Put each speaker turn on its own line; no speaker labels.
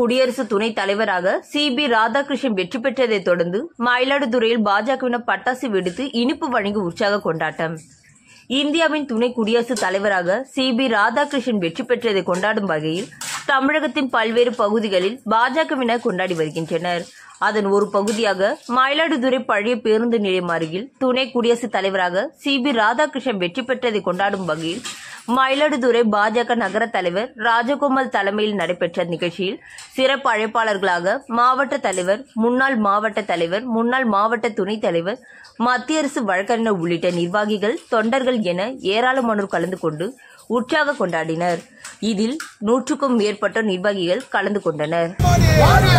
குடியரசு துணைத் தலைவராக சி.பி. ராதாகிருஷ்ணன் வெற்றி பெற்றதைத் தொடர்ந்து மயிலாடுதுறையில் பாஜகவினர் பட்டாசு வெடித்து இனிப்பு வழங்கி உற்சாக கொண்டாட்டம். இந்தியாவின் துணை குடியரசுத் தலைவராக சி.பி. ராதாகிருஷ்ணன் வெற்றி பெற்றதை கொண்டாடும் வகையில் தமிழகத்தின் பல்வேறு பகுதிகளில் பாஜகவினர் கொண்டாடி வருகின்றனர். அதன் ஒரு பகுதியாக மயிலாடுதுறை பழைய பேருந்து நிலையம் அருகில் துணை குடியரசுத் தலைவராக சி.பி. ராதாகிருஷ்ணன் வெற்றி பெற்றதை கொண்டாடும் வகையில் மயிலாடுதுறை பாஜக நகர தலைவர் ராஜகோபால் தலைமையில் நடைபெற்ற நிகழ்ச்சியில் சிறப்பு அழைப்பாளர்களாக மாவட்ட தலைவர், முன்னாள் மாவட்ட தலைவர், முன்னாள் மாவட்ட துணைத் தலைவர், மத்திய அரசு வழக்கறிஞர் உள்ளிட்ட நிர்வாகிகள், தொண்டர்கள் என ஏராளமானோர் கலந்து கொண்டு உற்சாக கொண்டாடினர். இதில் 100க்கும் மேற்பட்ட நிர்வாகிகள் கலந்து கொண்டனர்.
வாங்க